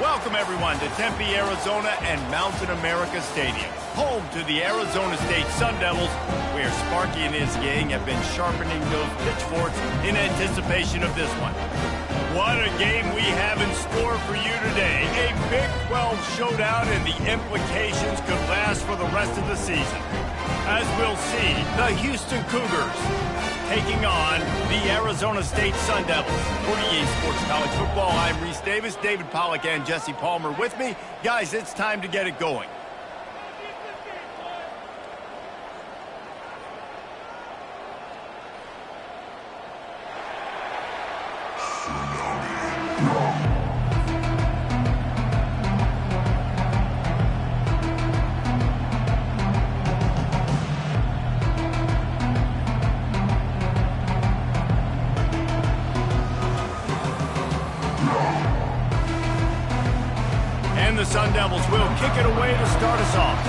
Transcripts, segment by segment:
Welcome, everyone, to Tempe, Arizona and Mountain America Stadium, home to the Arizona State Sun Devils, where Sparky and his gang have been sharpening those pitchforks in anticipation of this one. What a game we have in store for you today. A Big 12 showdown, and the implications could last for the rest of the season. As we'll see, the Houston Cougars taking on the Arizona State Sun Devils. For EA Sports College Football, I'm Reese Davis, David Pollack, and Jesse Palmer with me. Guys, it's time to get it going. And the Sun Devils will kick it away to start us off.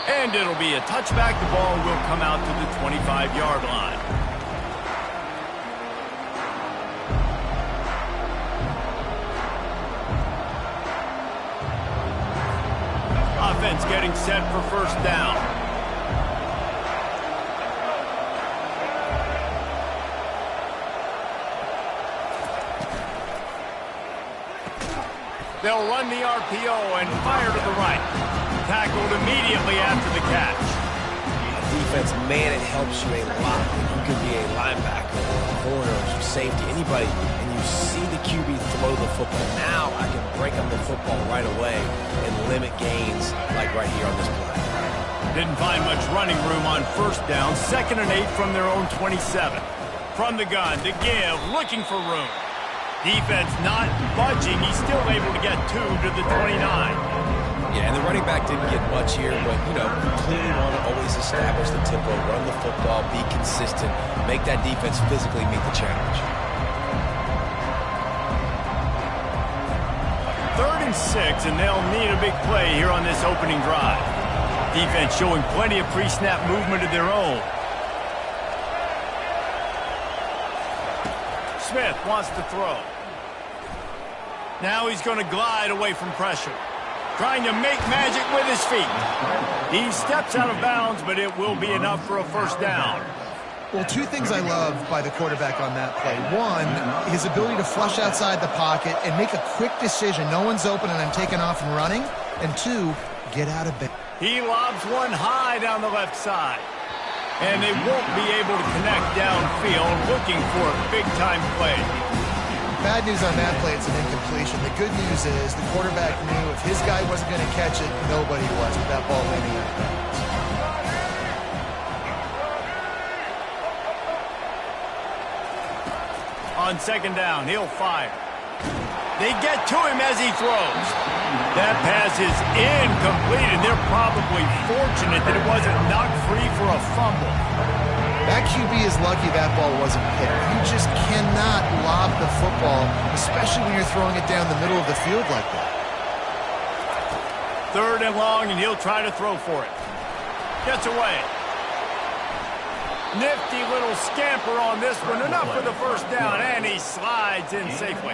And it'll be a touchback. The ball will come out to the 25-yard line. Offense getting set for first down. They'll run the RPO and fire to the right. Tackled immediately after the catch. Defense, man, it helps you a lot. You could be a linebacker or a corner or some safety, anybody, and you see the QB throw the football. Now I can break up the football right away and limit gains like right here on this play. Didn't find much running room on first down. 2nd and 8 from their own 27. From the gun to give, looking for room. Defense not budging. He's still able to get 2 to the 29. Yeah, and the running back didn't get much here, but, you know, you clearly want to always establish the tempo, run the football, be consistent, make that defense physically meet the challenge. 3rd and 6, and they'll need a big play here on this opening drive. Defense showing plenty of pre-snap movement of their own. Smith wants to throw. Now he's going to glide away from pressure. Trying to make magic with his feet. He steps out of bounds, but it will be enough for a first down. Well, 2 things I love by the quarterback on that play. 1, his ability to flush outside the pocket and make a quick decision. No one's open and I'm taking off and running. And 2, get out of bed. He lobs one high down the left side. And they won't be able to connect downfield, looking for a big-time play. Bad news on that play, it's an incompletion. The good news is the quarterback knew if his guy wasn't going to catch it, nobody was with that ball landing out of bounds. On 2nd down, he'll fire. They get to him as he throws. That pass is incomplete, and they're probably fortunate that it wasn't knocked free for a fumble. That QB is lucky that ball wasn't picked. You just cannot lob the football, especially when you're throwing it down the middle of the field like that. 3rd and long, and he'll try to throw for it. Gets away. Nifty little scamper on this one. Enough for the first down, and he slides in safely.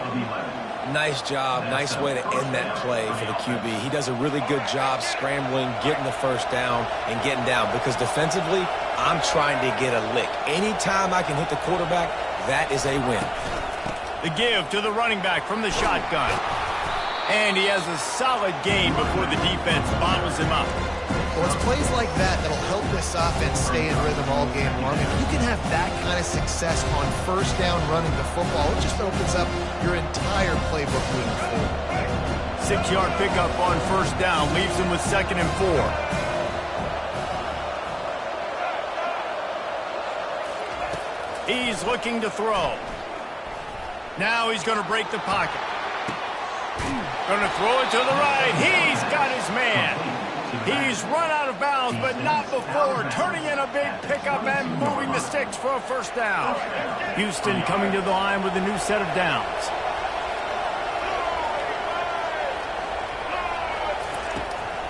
Nice job. Nice way to end that play for the QB. He does a really good job scrambling, getting the first down, and getting down. Because defensively, I'm trying to get a lick. Anytime I can hit the quarterback, that is a win. The give to the running back from the shotgun. And he has a solid gain before the defense bottles him up. Well, it's plays like that that'll help this offense stay in rhythm all game long. If you can have that kind of success on first down running the football, it just opens up your entire playbook moving forward. 6-yard pickup on first down leaves him with 2nd and 4. He's looking to throw. Now he's going to break the pocket. Going to throw it to the right. He's got his man. He's run out of bounds, but not before turning in a big pickup and moving the sticks for a first down. Houston coming to the line with a new set of downs.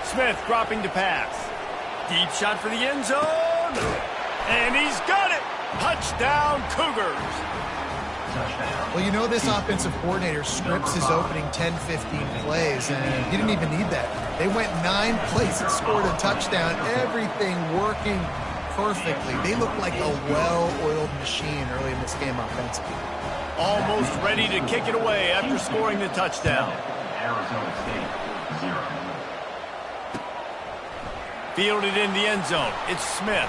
Smith dropping to pass. Deep shot for the end zone. And he's got it. Touchdown, Cougars. Well, you know this offensive coordinator scripts his opening 10, 15 plays, and he didn't even need that. They went 9 plays and scored a touchdown. Everything working perfectly. They look like a well-oiled machine early in this game offensively. Almost ready to kick it away after scoring the touchdown. Arizona State, 0. Fielded in the end zone. It's Smith.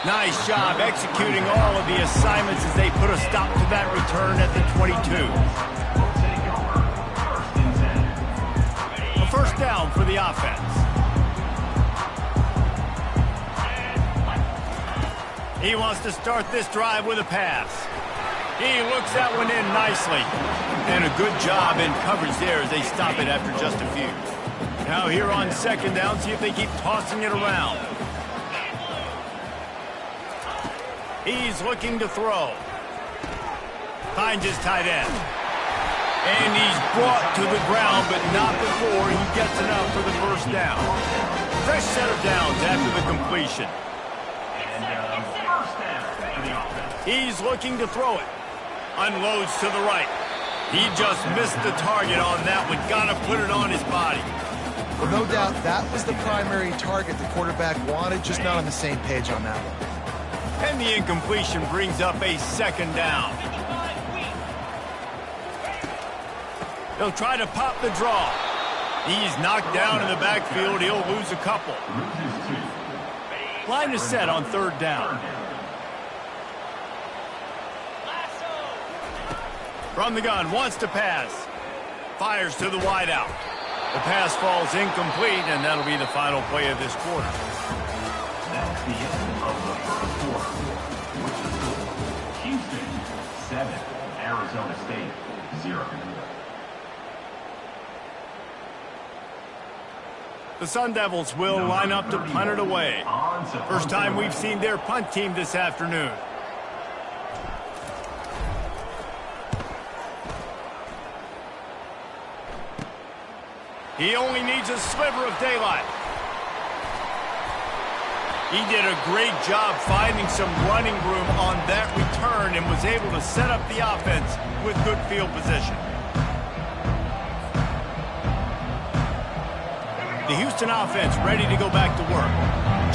Nice job executing all of the assignments as they put a stop to that return at the 22. A first down for the offense. He wants to start this drive with a pass. He looks that one in nicely. And a good job in coverage there as they stop it after just a few. Now here on second down, see if they keep tossing it around. He's looking to throw. Finds his tight end. And he's brought to the ground, but not before he gets enough for the first down. Fresh set of downs after the completion. He's looking to throw it. Unloads to the right. He just missed the target on that one. Gotta put it on his body. Well, no doubt that was the primary target the quarterback wanted, just not on the same page on that one. And the incompletion brings up a second down. He'll try to pop the draw. He's knocked down in the backfield. He'll lose a couple. Line is set on third down. From the gun, wants to pass. Fires to the wideout. The pass falls incomplete, and that'll be the final play of this quarter. That's the end of the first quarter, which is Houston 7, Arizona State 0. The Sun Devils will line up to punt it away. First time we've seen their punt team this afternoon. He only needs a sliver of daylight. He did a great job finding some running room on that return and was able to set up the offense with good field position. The Houston offense ready to go back to work.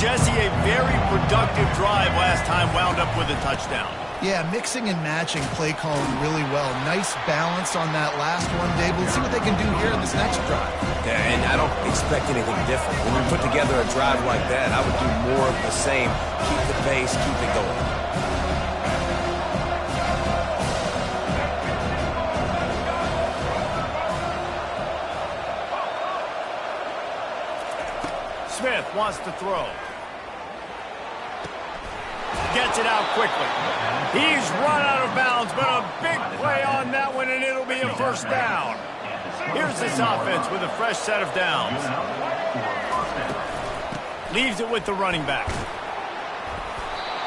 Jesse, a very productive drive last time, wound up with a touchdown. Yeah, mixing and matching play calling really well. Nice balance on that last one, Dave. Let's see what they can do here in this next drive. Yeah, and I don't expect anything different. When you put together a drive like that, I would do more of the same. Keep the pace, keep it going. Smith wants to throw. Gets it out quickly. He's run out of bounds, but a big play on that one, and it'll be a first down. Here's this offense with a fresh set of downs. Leaves it with the running back.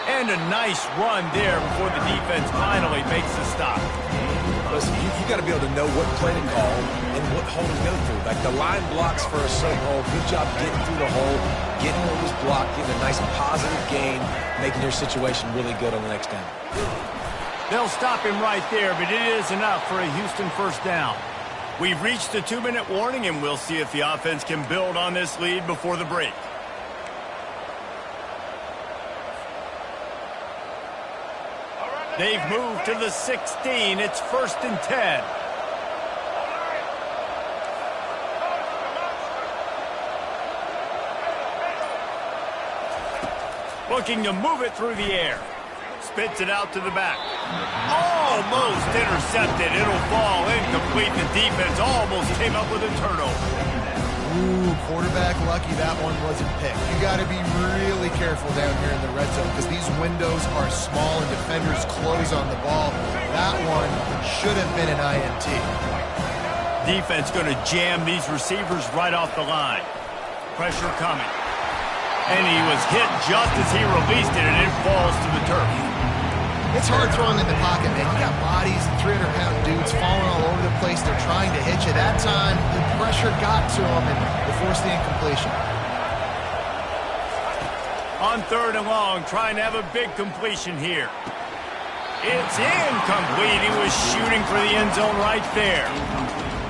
And a nice run there before the defense finally makes the stop. Listen, you got to be able to know what play to call and what hole to go through. Like the line blocks for a certain hole. Good job getting through the hole, getting what was blocked, getting a nice positive gain, making your situation really good on the next down. They'll stop him right there, but it is enough for a Houston first down. We've reached the 2-minute warning, and we'll see if the offense can build on this lead before the break. They've moved to the 16. It's 1st and 10. Looking to move it through the air. Spits it out to the back. Almost intercepted. It'll fall incomplete. The defense almost came up with a turnover. Ooh, quarterback lucky that one wasn't picked. You got to be really careful down here in the red zone because these windows are small and defenders close on the ball. That one should have been an INT. Defense going to jam these receivers right off the line. Pressure coming. And he was hit just as he released it, and it falls to the turf. It's hard throwing in the pocket, man. You got bodies and 300-pound dudes falling all over the place. They're trying to hit you. That time, the pressure got to him, and they forced the incompletion. On 3rd and long, trying to have a big completion here. It's incomplete. He was shooting for the end zone right there.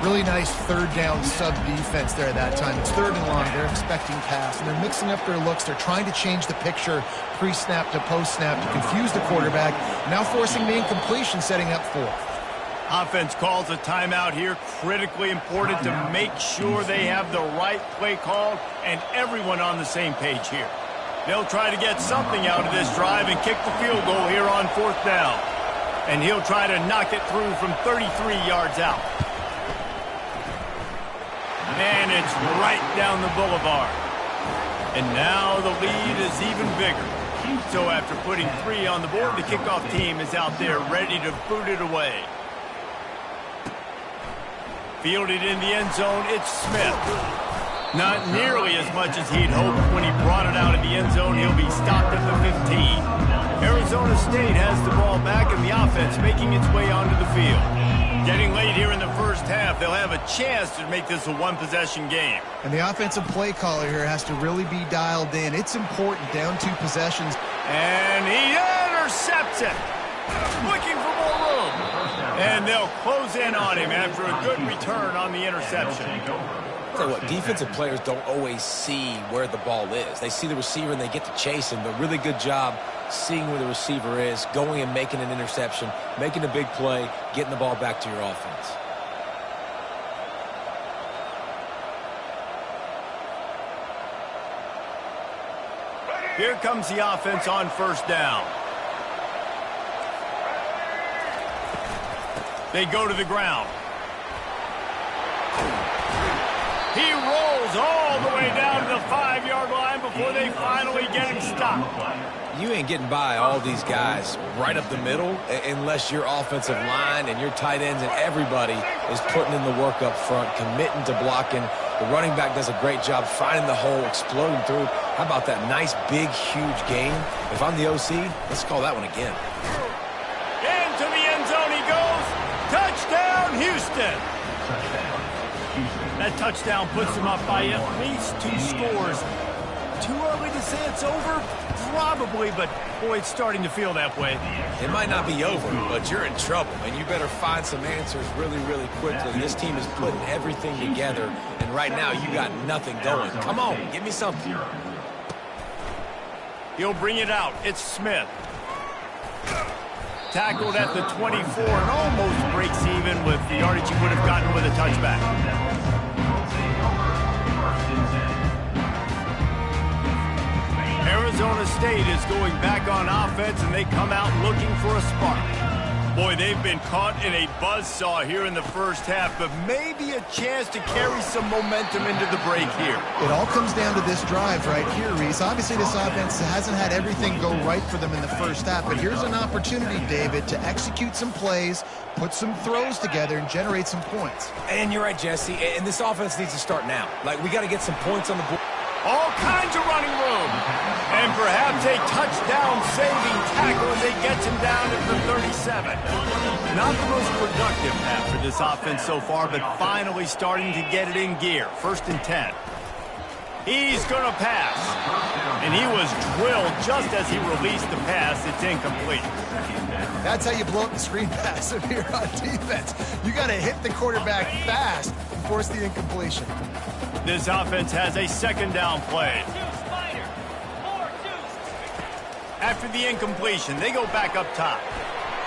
Really nice 3rd down sub defense there at that time. It's 3rd and long. They're expecting pass, and they're mixing up their looks. They're trying to change the picture pre-snap to post-snap to confuse the quarterback, now forcing the incompletion, setting up 4th. Offense calls a timeout here. Critically important to make sure they have the right play called and everyone on the same page here. They'll try to get something out of this drive and kick the field goal here on 4th down. And he'll try to knock it through from 33 yards out. And it's right down the boulevard. And now the lead is even bigger. So after putting 3 on the board, the kickoff team is out there ready to boot it away. Fielded in the end zone, it's Smith. Not nearly as much as he'd hoped when he brought it out of the end zone. He'll be stopped at the 15. Arizona State has the ball back and the offense making its way onto the field. Getting late here in the first half, they'll have a chance to make this a one-possession game. And the offensive play caller here has to really be dialed in. It's important, down 2 possessions. And he intercepts it. Looking for more room. And they'll close in on him after a good return on the interception. Tell you what, defensive players don't always see where the ball is. They see the receiver and they get to chase him, but really good job seeing where the receiver is, going and making an interception, making a big play, getting the ball back to your offense. Here comes the offense on 1st down. They go to the ground. He rolls all the way down to the 5-yard line before they finally get him stopped. You ain't getting by all these guys right up the middle unless your offensive line and your tight ends and everybody is putting in the work up front, committing to blocking. The running back does a great job finding the hole, exploding through. How about that nice, big, huge game? If I'm the OC, let's call that one again. Into the end zone he goes. Touchdown, Houston. That touchdown puts him up by at least 2 scores. Too early to say it's over? Probably, but boy, it's starting to feel that way. It might not be over, but you're in trouble, and you better find some answers really, really quickly. This team is putting everything together, and right now you got nothing going. Come on, give me something. He'll bring it out. It's Smith. Tackled at the 24 and almost breaks even with the yardage he would have gotten with a touchback. Arizona State is going back on offense, and they come out looking for a spark. Boy, they've been caught in a buzzsaw here in the first half, but maybe a chance to carry some momentum into the break here. It all comes down to this drive right here, Reese. Obviously, this offense hasn't had everything go right for them in the first half, but here's an opportunity, David, to execute some plays, put some throws together, and generate some points. And you're right, Jesse, and this offense needs to start now. Like, we got to get some points on the board. All kinds of running room. And perhaps a touchdown-saving tackle as they gets him down at the 37. Not the most productive half for this offense so far, but finally starting to get it in gear. 1st and 10. He's going to pass. And he was drilled just as he released the pass. It's incomplete. That's how you blow up the screen pass if you're on defense. You got to hit the quarterback fast and force the incompletion. This offense has a 2nd down play. After the incompletion, they go back up top.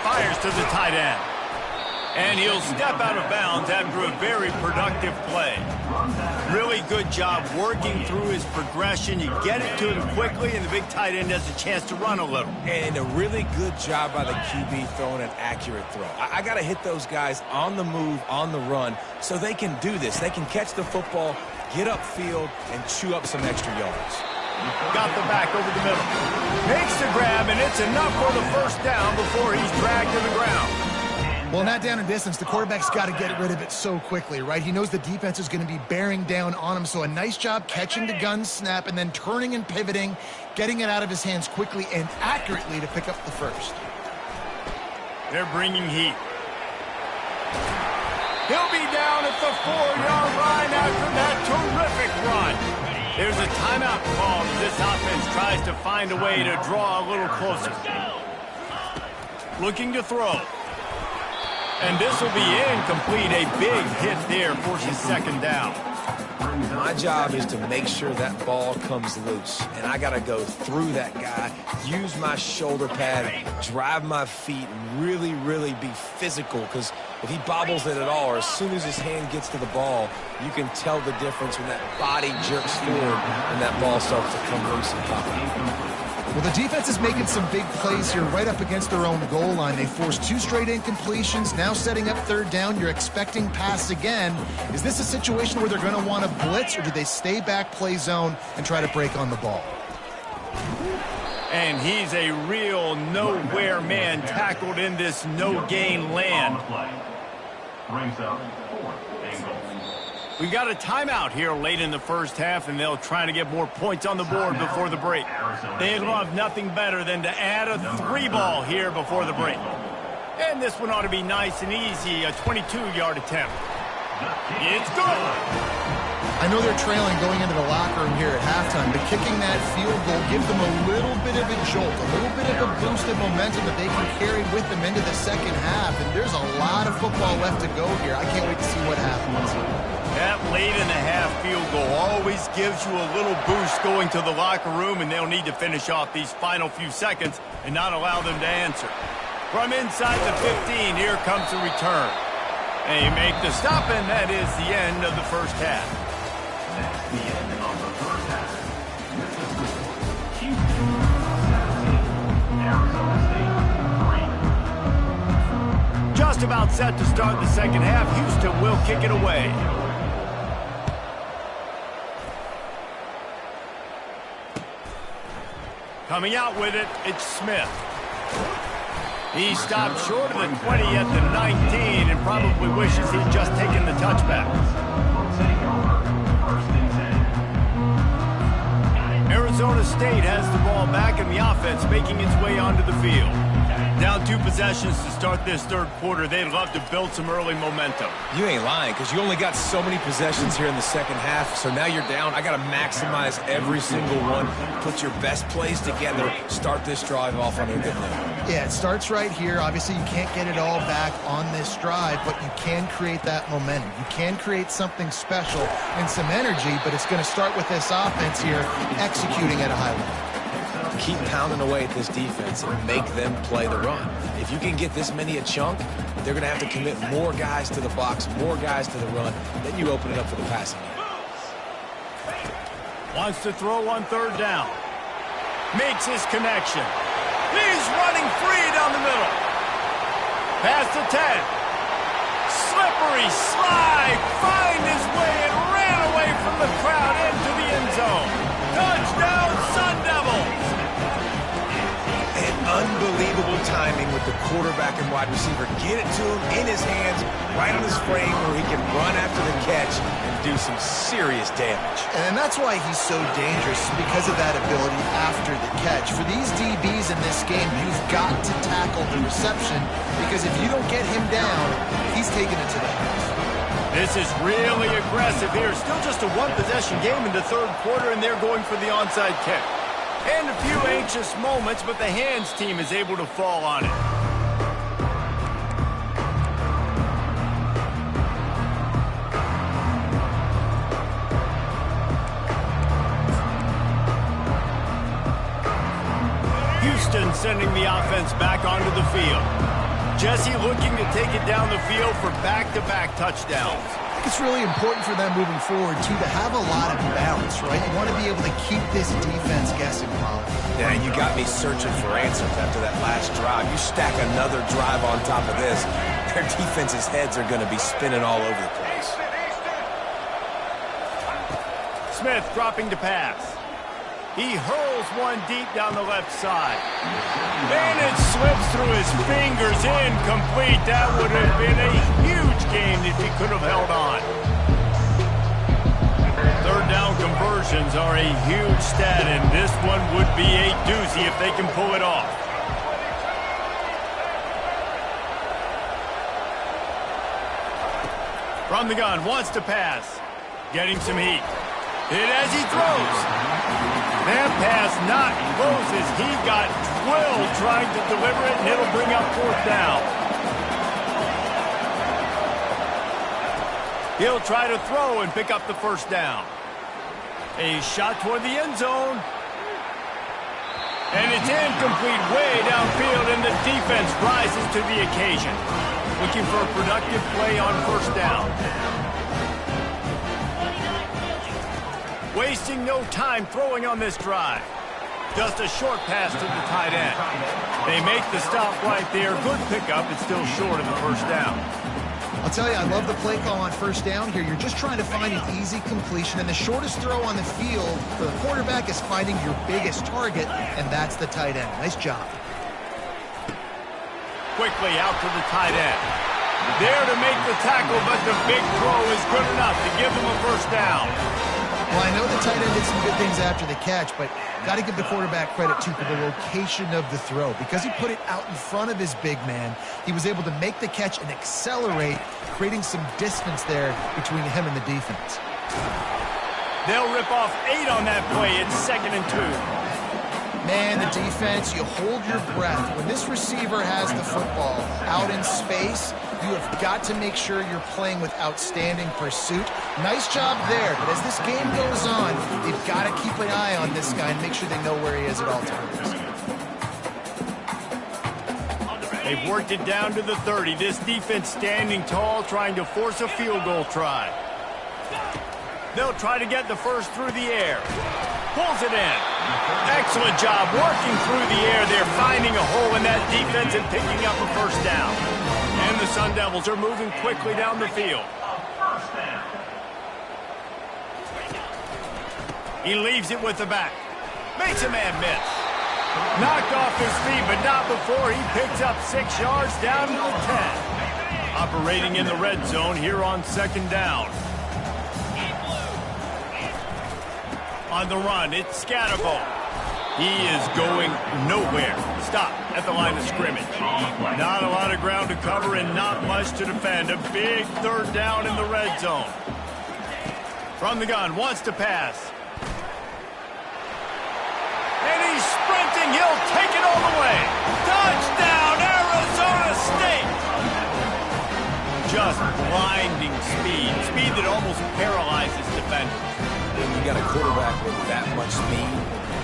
Fires to the tight end. And he'll step out of bounds after a very productive play. Really good job working through his progression. You get it to him quickly, and the big tight end has a chance to run a little. And a really good job by the QB throwing an accurate throw. I got to hit those guys on the move, on the run, so they can do this. They can catch the football, get upfield, and chew up some extra yards. Got the back over the middle. Makes the grab, and it's enough for the 1st down before he's dragged to the ground. Well, not down in distance. The quarterback's got to get rid of it so quickly, right? He knows the defense is going to be bearing down on him, so a nice job catching the gun snap and then turning and pivoting, getting it out of his hands quickly and accurately to pick up the 1st. They're bringing heat. He'll be down at the 4-yard line after that terrific run. There's a timeout called as this offense tries to find a way to draw a little closer. Looking to throw. And this will be incomplete. A big hit there forces second down. My job is to make sure that ball comes loose, and I got to go through that guy, use my shoulder pad, drive my feet, and really, really be physical, because if he bobbles it at all, or as soon as his hand gets to the ball, you can tell the difference when that body jerks forward and that ball starts to come loose and pop out. Well, the defense is making some big plays here right up against their own goal line. They forced 2 straight incompletions, now setting up third down. You're expecting pass again. Is this a situation where they're going to want to blitz, or do they stay back, play zone, and try to break on the ball? And he's a real nowhere man tackled in this no-gain land. Brings up 4th and goal. We got a timeout here late in the first half, and they'll try to get more points on the board before the break. They'd love nothing better than to add a 3-ball here before the break. And this one ought to be nice and easy, a 22-yard attempt. It's good. I know they're trailing going into the locker room here at halftime, but kicking that field goal gives them a little bit of a jolt, a little bit of a boost of momentum that they can carry with them into the second half. And there's a lot of football left to go here. I can't wait to see what happens. That late in the half field goal always gives you a little boost going to the locker room, and they'll need to finish off these final few seconds and not allow them to answer. From inside the 15, here comes the return. They make the stop, and that is the end of the first half. That's the end of the first half. With the score, Houston 17, Arizona State 3. Just about set to start the second half. Houston will kick it away. Coming out with it, it's Smith. He stopped short of the 20 at the 19 and probably wishes he'd just taken the touchback. Arizona State has the ball back and the offense making its way onto the field. Down 2 possessions to start this third quarter. They'd love to build some early momentum. You ain't lying, because you only got so many possessions here in the second half, so now you're down. I got to maximize every single one, put your best plays together, start this drive off on a good note. Yeah, it starts right here. Obviously, you can't get it all back on this drive, but you can create that momentum. You can create something special and some energy, but it's going to start with this offense here executing at a high level. Keep pounding away at this defense and make them play the run. If you can get this many a chunk, they're going to have to commit more guys to the box, more guys to the run. Then you open it up for the passing game. Wants to throw on third down. Makes his connection. He's running free down the middle. Pass to 10. Slippery slide. Find his way and ran away from the crowd into the end zone. Touchdown, Sun Devils. And unbelievable timing with the quarterback and wide receiver. Get it to him in his hands, right on his frame where he can run after the catch and do some serious damage. And that's why he's so dangerous, because of that ability after the catch. For these DBs in this game, you've got to tackle the reception, because if you don't get him down, he's taking it to the house. This is really aggressive here. Still just a 1-possession game in the third quarter, and they're going for the onside kick. And a few anxious moments, but the hands team is able to fall on it. Houston sending the offense back onto the field. Jesse looking to take it down the field for back-to-back touchdowns. I think it's really important for them moving forward, too, to have a lot of balance, right? You want to be able to keep this defense guessing, Colin. Yeah, you got me searching for answers after that last drive. You stack another drive on top of this, their defense's heads are going to be spinning all over the place. Smith dropping to pass. He hurls one deep down the left side. And it slips through his fingers, incomplete. That would have been a huge gain if he could have held on. Third down conversions are a huge stat, and this one would be a doozy if they can pull it off. From the gun, wants to pass. Getting some heat. Hit as he throws. That pass not close as he got drilled trying to deliver it, and it'll bring up fourth down. He'll try to throw and pick up the first down. A shot toward the end zone. And it's incomplete way downfield, and the defense rises to the occasion. Looking for a productive play on first down. Wasting no time throwing on this drive. Just a short pass to the tight end. They make the stop right there. Good pickup. It's still short of the first down. I'll tell you, I love the play call on first down here. You're just trying to find an easy completion, and the shortest throw on the field for the quarterback is finding your biggest target, and that's the tight end. Nice job. Quickly out to the tight end. There to make the tackle, but the big throw is good enough to give them a first down. Well, I know the tight end did some good things after the catch, but got to give the quarterback credit, too, for the location of the throw. Because he put it out in front of his big man, he was able to make the catch and accelerate, creating some distance there between him and the defense. They'll rip off 8 on that play. It's 2nd and 2. Man, the defense, you hold your breath. When this receiver has the football out in space, you have got to make sure you're playing with outstanding pursuit. Nice job there, but as this game goes on, they've got to keep an eye on this guy and make sure they know where he is at all times. They've worked it down to the 30. This defense standing tall, trying to force a field goal try. They'll try to get the first through the air. Pulls it in. Excellent job working through the air. They're finding a hole in that defense and picking up a first down. And the Sun Devils are moving quickly down the field. He leaves it with the back. Makes a man miss. Knocked off his feet, but not before he picks up 6 yards down to the 10. Operating in the red zone here on 2nd down. On the run, it's Scatterbo. He is going nowhere. Stop at the line of scrimmage. Not a lot of ground to cover and not much to defend. A big 3rd down in the red zone. From the gun, wants to pass. And he's sprinting. He'll take it all the way. Touchdown, Arizona State. Just blinding speed. Speed that almost paralyzes defenders. You got a quarterback with that much speed,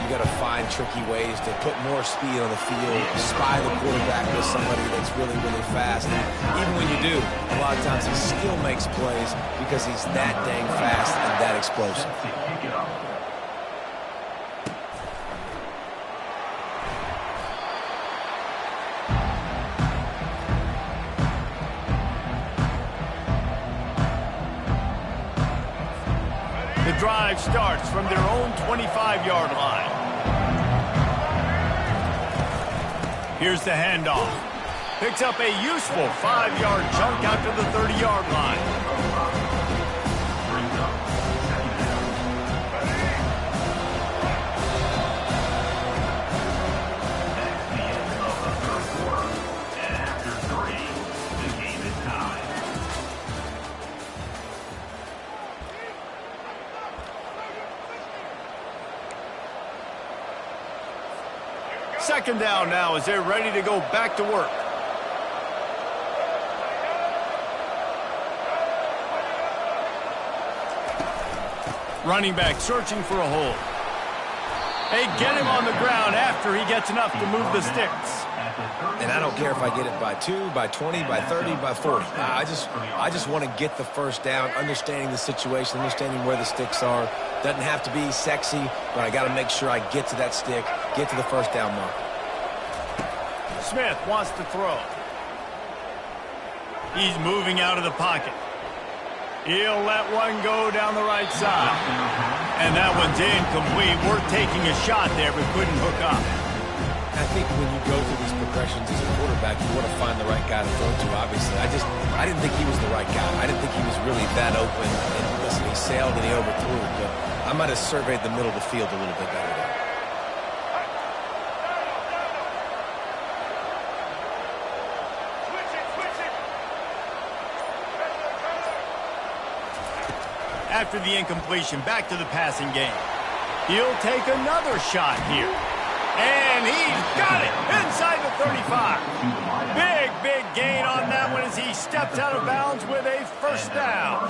you got to find tricky ways to put more speed on the field, spy the quarterback with somebody that's really, really fast. And even when you do, a lot of times he still makes plays because he's that dang fast and that explosive. The drive starts from their own 25-yard line. Here's the handoff. Picks up a useful 5-yard chunk out to the 30-yard line. Second down now as they're ready to go back to work. Running back searching for a hole. They get him on the ground after he gets enough to move the sticks. And I don't care if I get it by 2, by 20, by 30, by 40. I just want to get the first down, understanding the situation, understanding where the sticks are. Doesn't have to be sexy, but I got to make sure I get to that stick, get to the first down mark. Smith wants to throw. He's moving out of the pocket. He'll let one go down the right side. And that one's incomplete. We're taking a shot there, but couldn't hook up. I think when you go through these progressions as a quarterback, you want to find the right guy to throw to, obviously. I didn't think he was the right guy. I didn't think he was really that open. And listen, he sailed and he overthrew it, but I might have surveyed the middle of the field a little bit better there. after the incompletion. Back to the passing game. He'll take another shot here. And he's got it inside the 35. Big gain on that one as he steps out of bounds with a first down.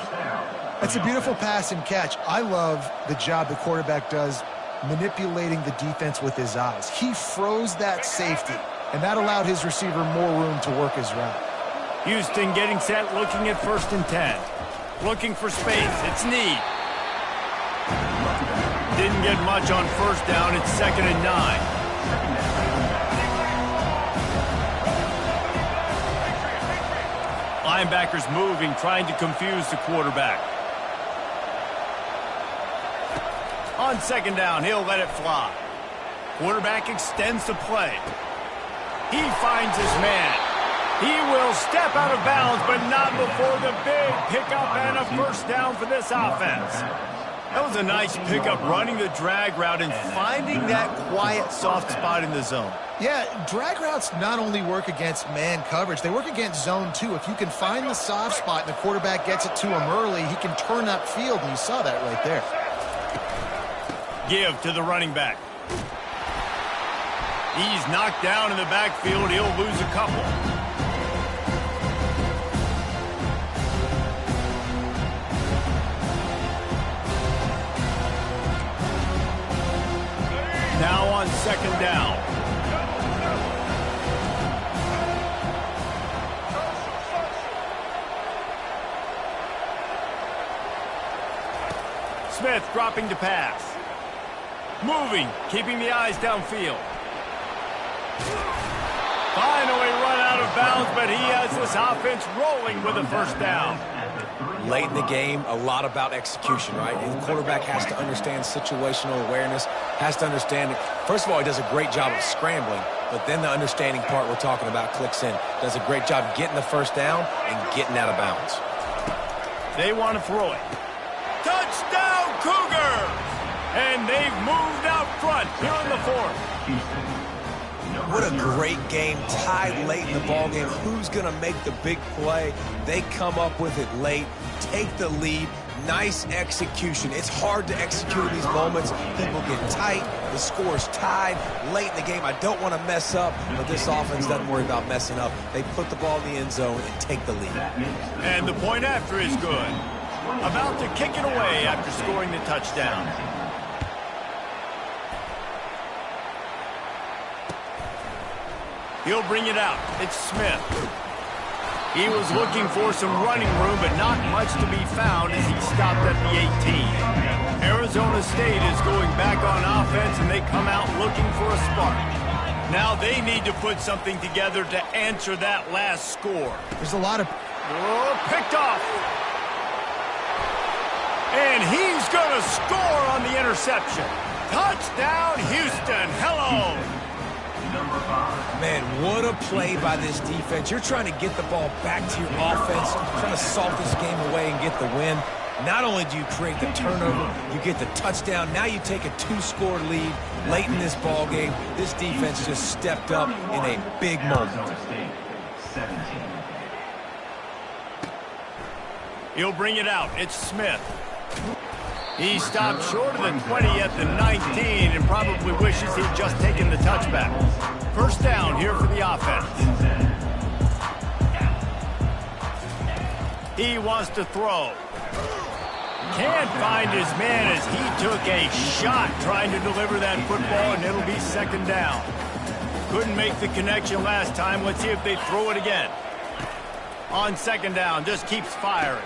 It's a beautiful pass and catch. I love the job the quarterback does manipulating the defense with his eyes. He froze that safety, and that allowed his receiver more room to work his route. Houston getting set, looking at 1st and 10. Looking for space. It's need. Didn't get much on 1st down. It's 2nd and 9. Linebackers moving, trying to confuse the quarterback. On 2nd down, he'll let it fly. Quarterback extends the play. He finds his man. He will step out of bounds, but not before the big pickup and a first down for this offense. That was a nice pickup, running the drag route and finding that quiet, soft spot in the zone. Yeah, drag routes not only work against man coverage, they work against zone too. If you can find the soft spot and the quarterback gets it to him early, he can turn upfield, and you saw that right there. Give to the running back. He's knocked down in the backfield. He'll lose a couple. Now on 2nd down. Smith dropping to pass. Moving, keeping the eyes downfield. Finally run out of bounds, but he has this offense rolling with a first down. Late in the game, a lot about execution, right? And the quarterback has to understand situational awareness, has to understand it. First of all, he does a great job of scrambling, but then the understanding part we're talking about clicks in. Does a great job getting the first down and getting out of bounds. They want to throw it. Touchdown, Cougars! And they've moved out front here in the 4th. What a great game, tied late in the ballgame. Who's going to make the big play? They come up with it late, take the lead. Nice execution. It's hard to execute in these moments. People get tight. The score's tied late in the game. I don't want to mess up, but this offense doesn't worry about messing up. They put the ball in the end zone and take the lead. And the point after is good. About to kick it away after scoring the touchdown. He'll bring it out. It's Smith. He was looking for some running room, but not much to be found as he stopped at the 18. Arizona State is going back on offense, and they come out looking for a spark. Now they need to put something together to answer that last score. There's a lot of... Picked off. And he's going to score on the interception. Touchdown, Houston. Hello. Man, what a play by this defense. You're trying to get the ball back to your offense, trying to salt this game away and get the win. Not only do you create the turnover, you get the touchdown. Now you take a 2-score lead late in this ball game. This defense just stepped up in a big moment. He'll bring it out. It's Smith. He stopped short of the 20 at the 19 and probably wishes he'd just taken the touchback. First down here for the offense. He wants to throw. Can't find his man as he took a shot trying to deliver that football, and it'll be 2nd down. Couldn't make the connection last time. Let's see if they throw it again. On 2nd down, just keeps firing.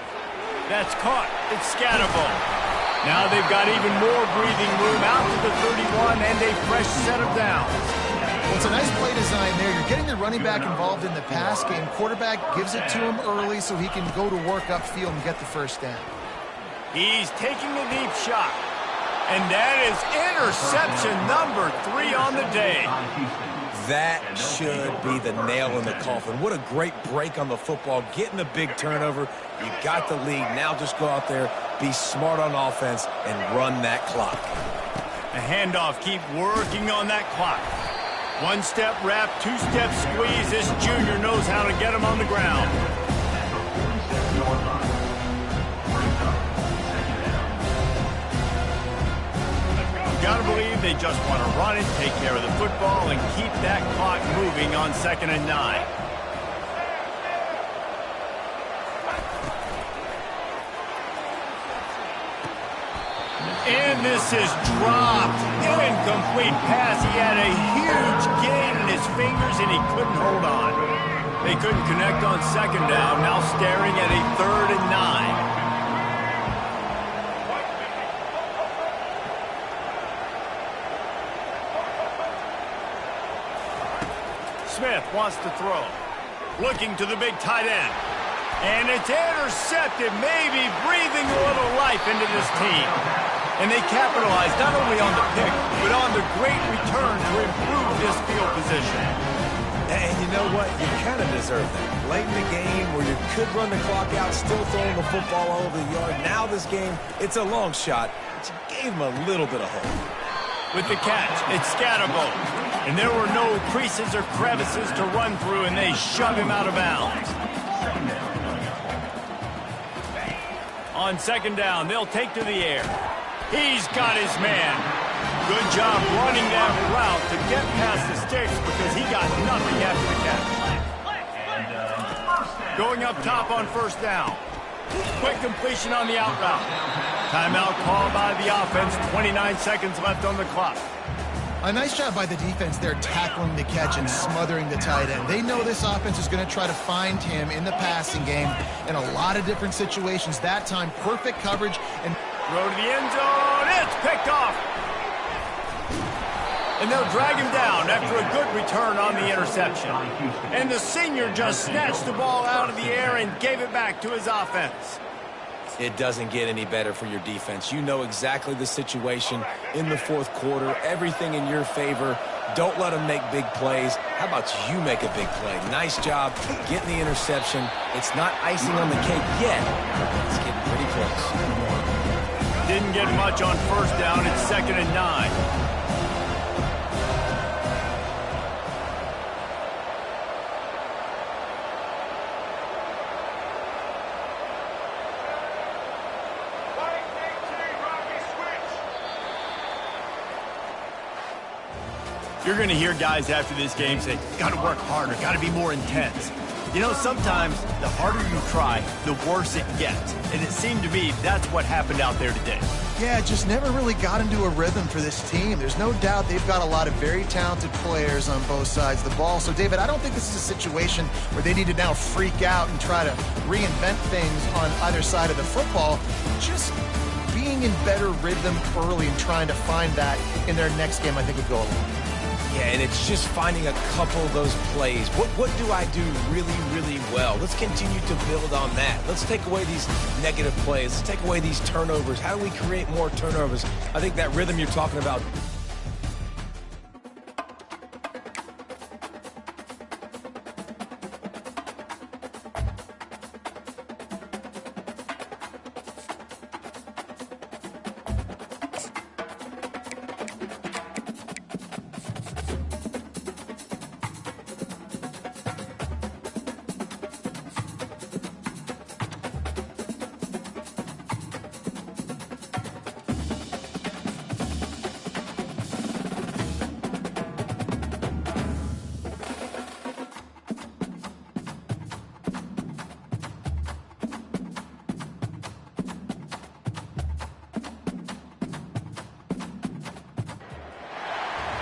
That's caught. It's Scatterbo. Now they've got even more breathing room out to the 31 and a fresh set of downs. Well, it's a nice play design there. You're getting the running back involved in the pass game. Quarterback gives it to him early so he can go to work upfield and get the first down. He's taking a deep shot. And that is interception number 3 on the day. That should be the nail in the coffin. What a great break on the football. Getting the big turnover. You got the lead. Now just go out there, be smart on offense, and run that clock. A handoff. Keep working on that clock. 1-step wrap, 2-step squeeze. This junior knows how to get him on the ground. they just want to run it, take care of the football, and keep that clock moving on 2nd and 9. And this is dropped. Incomplete pass. He had a huge gain in his fingers, and he couldn't hold on. They couldn't connect on 2nd down. Now staring at a 3rd and 9. Smith wants to throw. Looking to the big tight end. And it's intercepted, maybe breathing a little life into this team. And they capitalized not only on the pick, but on the great return to improve this field position. And you know what? You kind of deserve that. Late in the game where you could run the clock out, still throwing the football all over the yard. Now this game, it's a long shot, but you gave him a little bit of hope. With the catch, it's Scatterbo. And there were no creases or crevices to run through, and they shove him out of bounds. On 2nd down, they'll take to the air. He's got his man. Good job running that route to get past the sticks because he got nothing after the catch. Going up top on 1st down. Quick completion on the out route. Timeout called by the offense. 29 seconds left on the clock. A nice job by the defense there tackling the catch and smothering the tight end. They know this offense is going to try to find him in the passing game in a lot of different situations. That time, perfect coverage. And throw to the end zone. It's picked off. And they'll drag him down after a good return on the interception. And the senior just snatched the ball out of the air and gave it back to his offense. It doesn't get any better for your defense. You know exactly the situation in the 4th quarter. Everything in your favor. Don't let them make big plays. How about you make a big play? Nice job getting the interception. It's not icing on the cake yet, but it's getting pretty close. Didn't get much on 1st down. It's 2nd and 9. You're going to hear guys after this game say, got to work harder, got to be more intense. You know, sometimes the harder you try, the worse it gets. And it seemed to me that's what happened out there today. yeah, it just never really got into a rhythm for this team. There's no doubt they've got a lot of very talented players on both sides of the ball. So, David, I don't think this is a situation where they need to now freak out and try to reinvent things on either side of the football. Just being in better rhythm early and trying to find that in their next game, I think would go a long way. Yeah, and it's just finding a couple of those plays. What do I do really, really well? Let's continue to build on that. Let's take away these negative plays. Let's take away these turnovers. How do we create more turnovers? I think that rhythm you're talking about.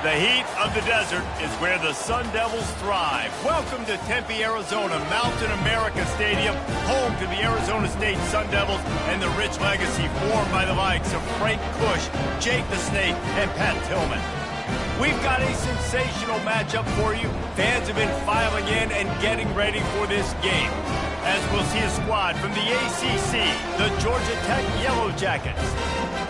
The heat of the desert is where the Sun Devils thrive. Welcome to Tempe, Arizona, Mountain America Stadium, home to the Arizona State Sun Devils and the rich legacy formed by the likes of Frank Kush, Jake the Snake, and Pat Tillman. We've got a sensational matchup for you. Fans have been filing in and getting ready for this game, as we'll see a squad from the ACC, the Georgia Tech Yellow Jackets,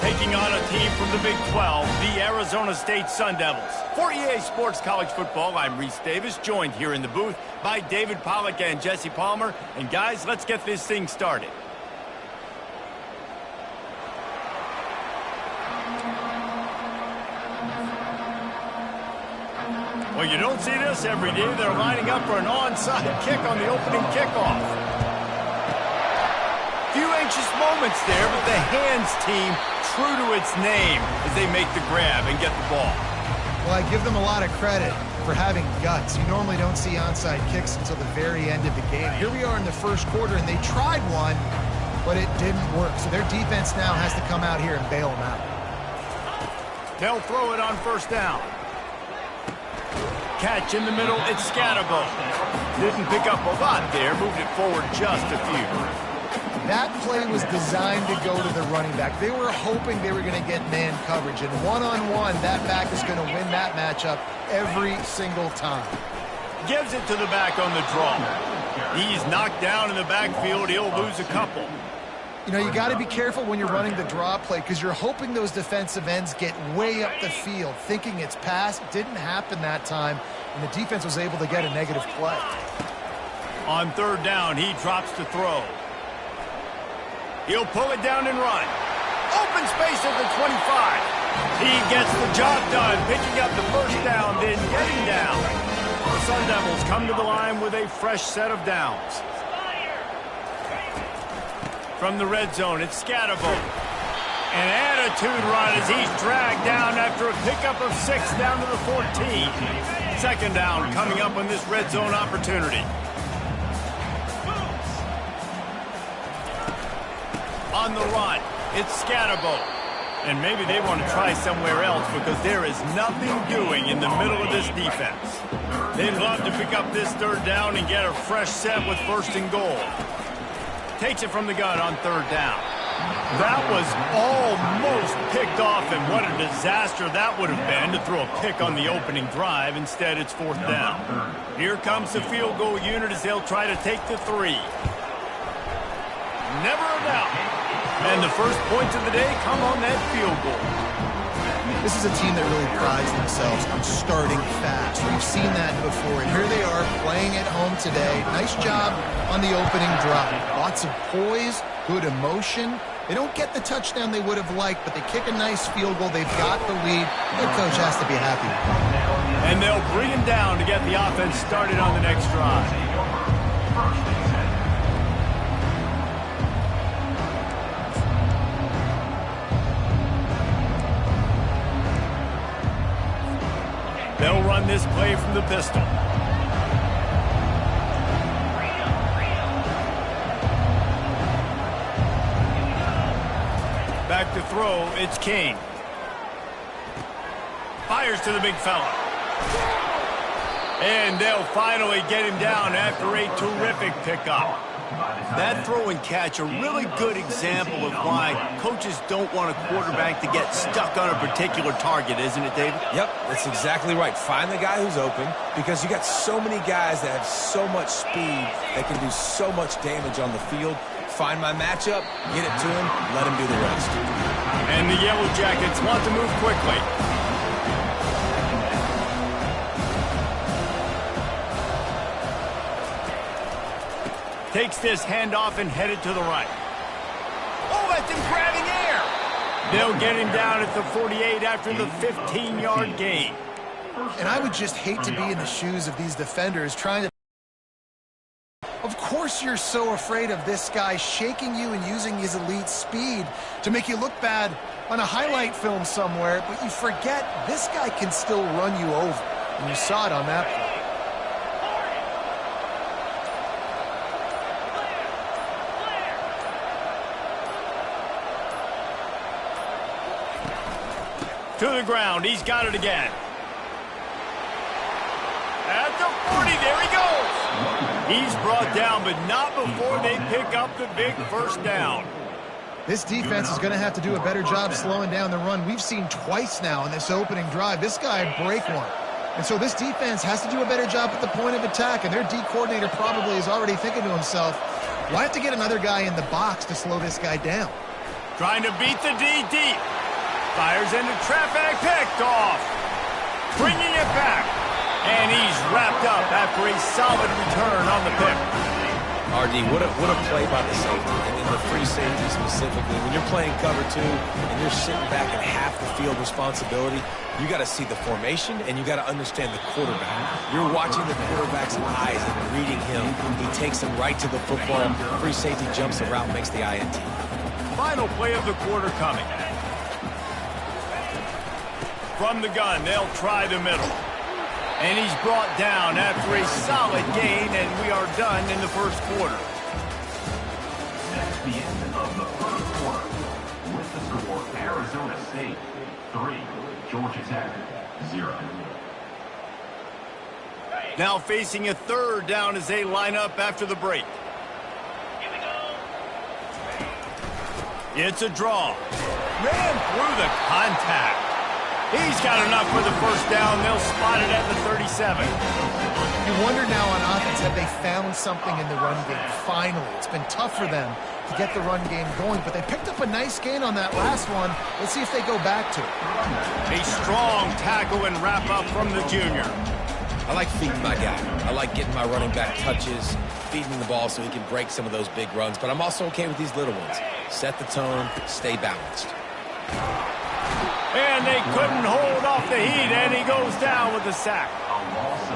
taking on a team from the Big 12, the Arizona State Sun Devils. For EA Sports College Football, I'm Reese Davis, joined here in the booth by David Pollack and Jesse Palmer. And guys, let's get this thing started. Well, you don't see this every day. They're lining up for an onside kick on the opening kickoff. Few anxious moments there, but the hands team true to its name as they make the grab and get the ball. Well, I give them a lot of credit for having guts. You normally don't see onside kicks until the very end of the game. Here we are in the first quarter, and they tried one, but it didn't work. So their defense now has to come out here and bail them out. They'll throw it on first down. Catch in the middle, it's Scatterbo. Didn't pick up a lot there, moved it forward just a few. That play was designed to go to the running back. They were hoping they were going to get man coverage, and one-on-one, that back is going to win that matchup every single time. Gives it to the back on the draw. He's knocked down in the backfield. He'll lose a couple. You know, you got to be careful when you're running the draw play because you're hoping those defensive ends get way up the field, thinking it's pass. Didn't happen that time, and the defense was able to get a negative play. On third down, he drops to throw. He'll pull it down and run. Open space at the 25. He gets the job done, picking up the first down, then getting down. The Sun Devils come to the line with a fresh set of downs. From the red zone, it's Scatterbo. An attitude run as he's dragged down after a pickup of 6 down to the 14. Second down coming up on this red zone opportunity. On the run, it's Scatterbo. And maybe they want to try somewhere else because there is nothing doing in the middle of this defense. They'd love to pick up this third down and get a fresh set with first and goal. Takes it from the gun on third down. That was almost picked off, and what a disaster that would have been to throw a pick on the opening drive. Instead, it's fourth down. Here comes the field goal unit as they'll try to take the 3. Never a doubt. And the first points of the day come on that field goal. This is a team that really prides themselves on starting fast. We've seen that before. Here they are playing at home today. Nice job on the opening drive. Lots of poise, good emotion. They don't get the touchdown they would have liked, but they kick a nice field goal. They've got the lead. Their coach has to be happy. And they'll bring him down to get the offense started on the next drive. They'll run this play from the pistol. Back to throw, it's King. Fires to the big fella. And they'll finally get him down after a terrific pickup. That throw and catch a really good example of why coaches don't want a quarterback to get stuck on a particular target, isn't it, David? Yep, that's exactly right. Find the guy who's open because you got so many guys that have so much speed that can do so much damage on the field. Find my matchup, get it to him, let him do the rest. And the Yellow Jackets want to move quickly. Takes this handoff and headed to the right. Oh, that's him grabbing air. They'll get him down at the 48 after the 15-yard gain. And I would just hate to be in the shoes of these defenders trying to... Of course you're so afraid of this guy shaking you and using his elite speed to make you look bad on a highlight film somewhere, but you forget this guy can still run you over. And you saw it on that play. To the ground, he's got it again. At the 40, there he goes. He's brought down, but not before they pick up the big first down. This defense is going to have to do a better job slowing down the run. We've seen twice now in this opening drive. This guy break one. And so this defense has to do a better job at the point of attack, and their D coordinator probably is already thinking to himself, well, I have to get another guy in the box to slow this guy down. Trying to beat the D deep. Fires into traffic, picked off. Bringing it back. And he's wrapped up after a solid return on the pick. RD, what a play by the safety, and the free safety specifically. When you're playing cover 2 and you're sitting back at half the field responsibility, you got to see the formation and you got to understand the quarterback. You're watching the quarterback's eyes and reading him. He takes him right to the football. Free safety jumps the route, makes the INT. Final play of the quarter coming. From the gun, they'll try the middle. And he's brought down after a solid gain, and we are done in the first quarter. That's the end of the first quarter. With the score, Arizona State 3, Georgia Tech 0. Now facing a third down as they line up after the break. Here we go. It's a draw. Ran through the contact. He's got enough for the first down. They'll spot it at the 37. You wonder now on offense, have they found something in the run game? Finally, it's been tough for them to get the run game going, but they picked up a nice gain on that last one. Let's see if they go back to it. A strong tackle and wrap up from the junior. I like feeding my guy. I like getting my running back touches, feeding the ball so he can break some of those big runs, but I'm also okay with these little ones. Set the tone, stay balanced. And they couldn't hold off the heat, and he goes down with a sack.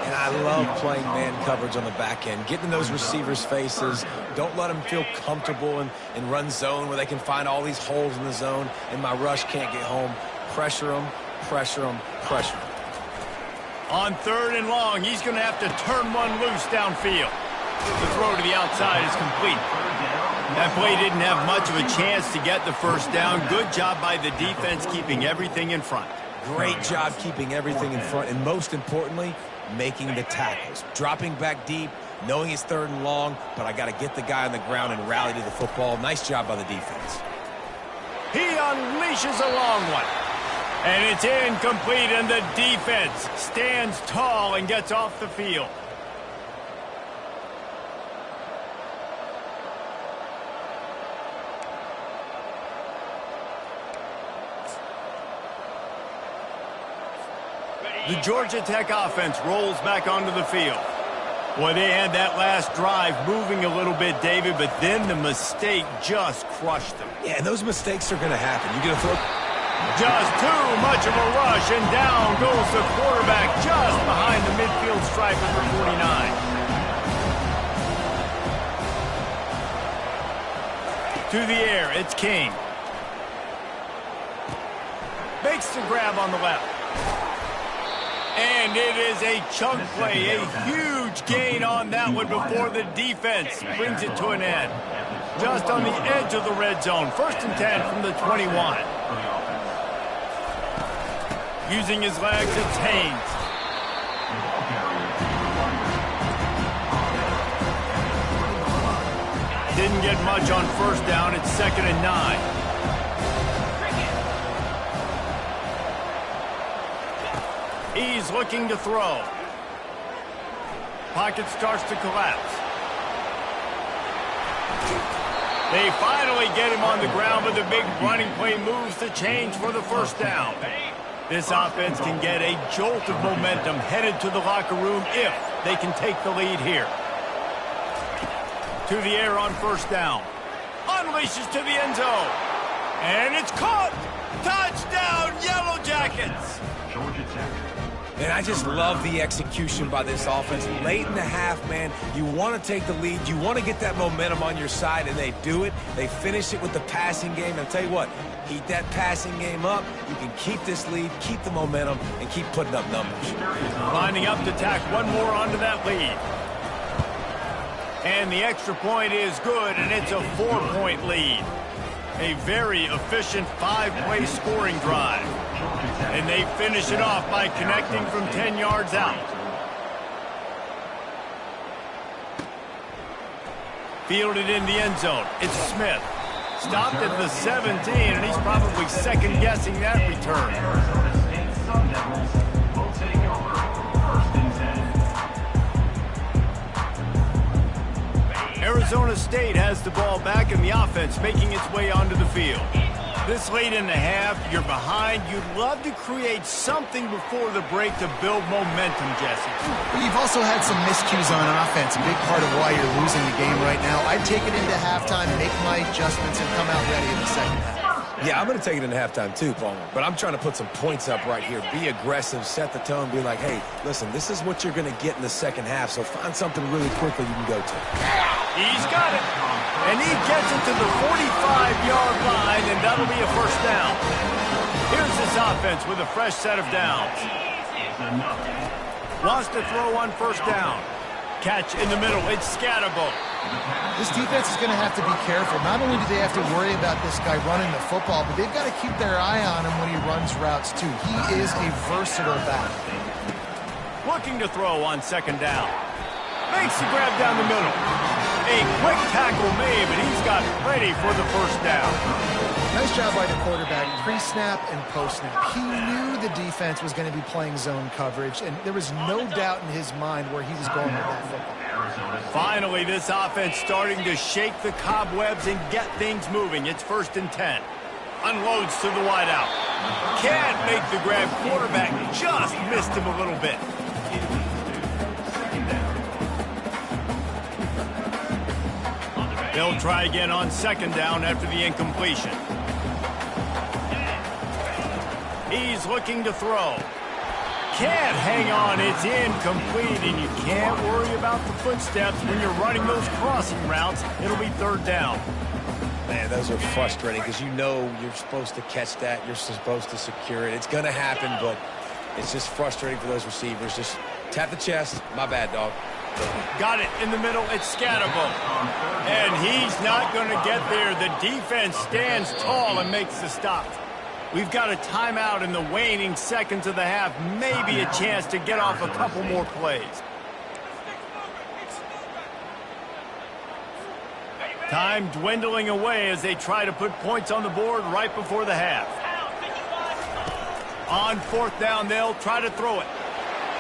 And I love playing man coverage on the back end, getting in those receivers' faces. Don't let them feel comfortable in run zone where they can find all these holes in the zone, and my rush can't get home. Pressure them, pressure them, pressure them. On 3rd and long, he's going to have to turn one loose downfield. The throw to the outside is complete. That play didn't have much of a chance to get the first down. Good job by the defense keeping everything in front. Great job keeping everything in front, and most importantly, making the tackles. Dropping back deep, knowing it's 3rd and long, but I got to get the guy on the ground and rally to the football. Nice job by the defense. He unleashes a long one. And it's incomplete, and the defense stands tall and gets off the field. The Georgia Tech offense rolls back onto the field. Boy, they had that last drive moving a little bit, David, but then the mistake just crushed them. Yeah, those mistakes are going to happen. You're going to throw... Just too much of a rush, and down goes the quarterback just behind the midfield stripe at the 49. To the air, it's King. Makes the grab on the left. And it is a chunk play, a huge gain on that one before the defense brings it to an end. Just on the edge of the red zone. 1st and 10 from the 21. Using his legs, it's Haynes. Didn't get much on 1st down. It's 2nd and 9. He's looking to throw. Pocket starts to collapse. They finally get him on the ground, but the big running play moves the chains for the first down. This offense can get a jolt of momentum headed to the locker room if they can take the lead here. To the air on 1st down. Unleashes to the end zone. And it's caught. Touchdown, Yellow Jackets. Georgia Tech. And I just love the execution by this offense. Late in the half, man, you want to take the lead. You want to get that momentum on your side, and they do it. They finish it with the passing game. And I'll tell you what, heat that passing game up. You can keep this lead, keep the momentum, and keep putting up numbers. Lining up to tack one more onto that lead. And the extra point is good, and it's a 4-point lead. A very efficient 5-play scoring drive. And they finish it off by connecting from 10 yards out. Fielded in the end zone. It's Smith. Stopped at the 17, and he's probably second-guessing that return. Arizona State Sun Devils will take over 1st and 10. Arizona State has the ball back, and the offense making its way onto the field. This late in the half, you're behind. You'd love to create something before the break to build momentum, Jesse. You've also had some miscues on offense, a big part of why you're losing the game right now. I'd take it into halftime, make my adjustments, and come out ready in the second half. Yeah, I'm going to take it into halftime too, Palmer. But I'm trying to put some points up right here. Be aggressive, set the tone, be like, hey, listen, this is what you're going to get in the second half, so find something really quickly you can go to. He's got it. And he gets it to the 45-yard line, and that'll be a first down. Here's this offense with a fresh set of downs. Wants to throw on first down. Catch in the middle. It's Scatterbo. This defense is going to have to be careful. Not only do they have to worry about this guy running the football, but they've got to keep their eye on him when he runs routes, too. He is a versatile back. Looking to throw on second down. Makes the grab down the middle. A quick tackle made, but he's got ready for the first down. Nice job by the quarterback, pre-snap and post-snap. He knew the defense was going to be playing zone coverage, and there was no doubt in his mind where he was going with that football. Finally, this offense starting to shake the cobwebs and get things moving. It's 1st and 10. Unloads to the wideout. Can't make the grab. Quarterback just missed him a little bit. They'll try again on second down after the incompletion. He's looking to throw. Can't hang on. It's incomplete, and you can't worry about the footsteps when you're running those crossing routes. It'll be 3rd down. Man, those are frustrating because you know you're supposed to catch that. You're supposed to secure it. It's going to happen, but it's just frustrating for those receivers. Just tap the chest. My bad, dog. Got it in the middle. It's Scatterbo. And he's not going to get there. The defense stands tall and makes the stop. We've got a timeout in the waning seconds of the half. Maybe a chance to get off a couple more plays. Time dwindling away as they try to put points on the board right before the half. On 4th down, they'll try to throw it.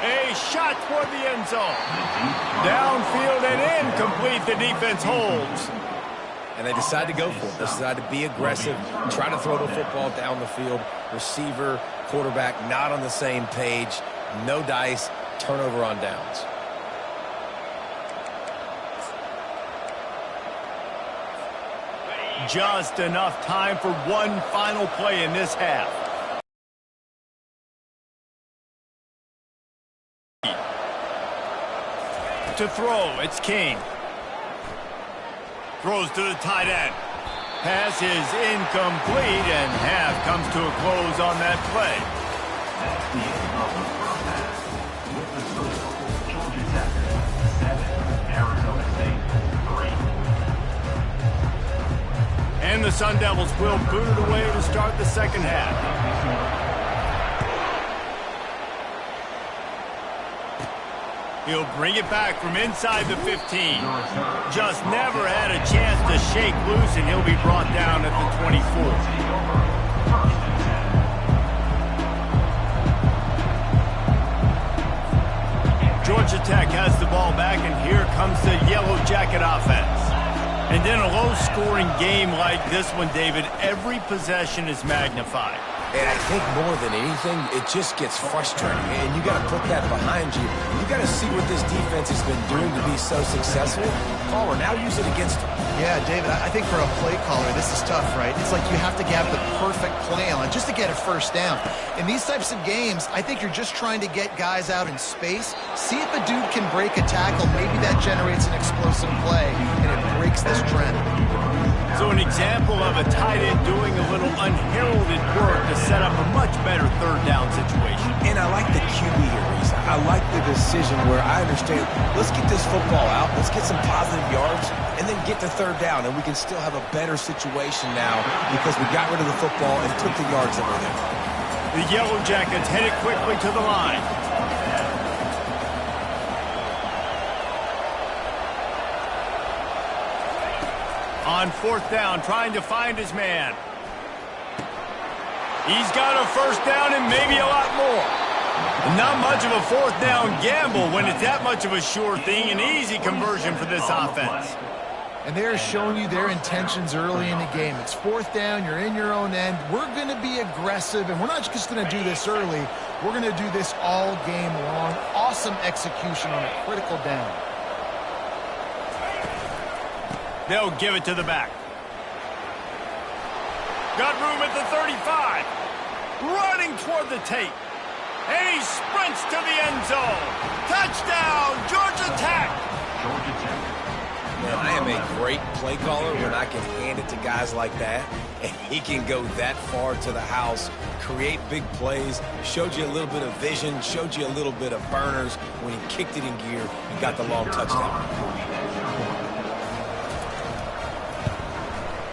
A shot toward the end zone. Downfield and incomplete. The defense holds. And they decide to go for it. They decide to be aggressive, try to throw the football down the field. Receiver, quarterback, not on the same page. No dice, turnover on downs. Just enough time for one final play in this half. To throw, it's King. Throws to the tight end. Pass is incomplete, and half comes to a close on that play. That's the end of the first half. With the score, Georgia Tech 7, Arizona State 3. And the Sun Devils will boot it away to start the second half. He'll bring it back from inside the 15. Just never had a chance to shake loose, and he'll be brought down at the 24. Georgia Tech has the ball back, and here comes the Yellow Jacket offense. And in a low-scoring game like this one, David, every possession is magnified. And I think more than anything, it just gets frustrating. And you got to put that behind you. You got to see what this defense has been doing to be so successful. Caller, now use it against them. Yeah, David, I think for a play caller, this is tough, right? It's like you have to have the perfect play on just to get a first down. In these types of games, I think you're just trying to get guys out in space, see if a dude can break a tackle. Maybe that generates an explosive play, and it breaks this trend. So an example of a tight end doing a little unheralded work to set up a much better 3rd down situation. And I like the QB here, Reese. I like the decision where I understand, let's get this football out, let's get some positive yards, and then get to 3rd down, and we can still have a better situation now because we got rid of the football and took the yards that were there. The Yellow Jackets headed quickly to the line. On 4th down, trying to find his man. He's got a first down and maybe a lot more. Not much of a 4th down gamble when it's that much of a sure thing. An easy conversion for this offense. And they're showing you their intentions early in the game. It's fourth down, you're in your own end. We're going to be aggressive, and we're not just going to do this early. We're going to do this all game long. Awesome execution on a critical down. They'll give it to the back. Got room at the 35. Running toward the tape. And he sprints to the end zone. Touchdown, Georgia Tech. Georgia Tech. Man, I am a great play caller when I can hand it to guys like that, and he can go that far to the house, create big plays, showed you a little bit of vision, showed you a little bit of burners when he kicked it in gear and got the long touchdown.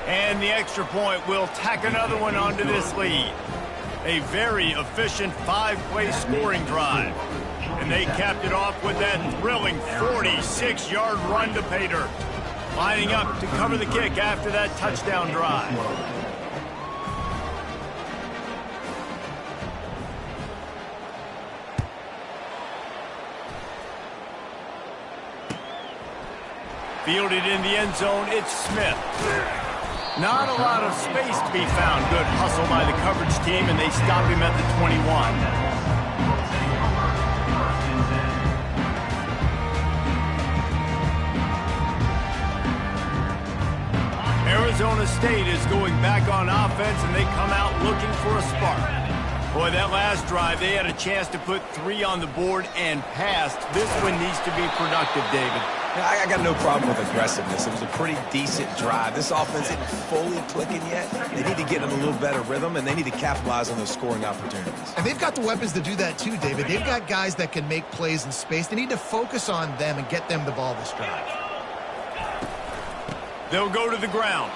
And the extra point will tack another one onto this lead. A very efficient 5-play scoring drive. And they capped it off with that thrilling 46-yard run to pay dirt. Lining up to cover the kick after that touchdown drive. Fielded in the end zone, it's Smith. Not a lot of space to be found. Good hustle by the coverage team, and they stop him at the 21. Arizona State is going back on offense, and they come out looking for a spark. Boy, that last drive, they had a chance to put 3 on the board and passed. This one needs to be productive, David. I got no problem with aggressiveness. It was a pretty decent drive. This offense isn't fully clicking yet. They need to get in a little better rhythm, and they need to capitalize on those scoring opportunities. And they've got the weapons to do that too, David. They've got guys that can make plays in space. They need to focus on them and get them the ball this drive. They'll go to the ground.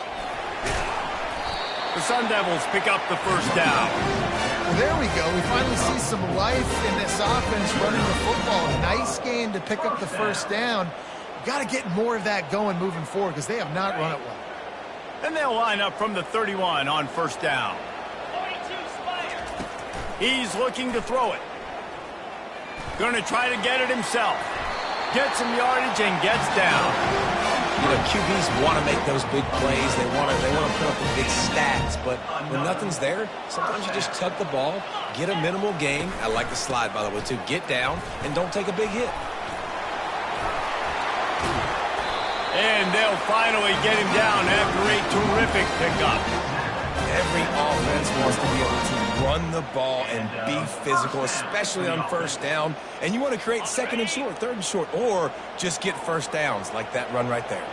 The Sun Devils pick up the first down. Well, there we go. We finally see some life in this offense running the football. Nice game to pick up the first down. Got to get more of that going moving forward because they have not run it well. And they'll line up from the 31 on first down. He's looking to throw it. Going to try to get it himself. Gets some yardage and gets down. You know, QBs want to make those big plays. They want to put up the big stats. But when nothing's there, sometimes you just tuck the ball, get a minimal gain. I like the slide, by the way, too. Get down and don't take a big hit. And they'll finally get him down after a terrific pickup. Every offense wants to be able to run the ball and be physical, especially on first down. And you want to create second and short, third and short, or just get first downs like that run right there.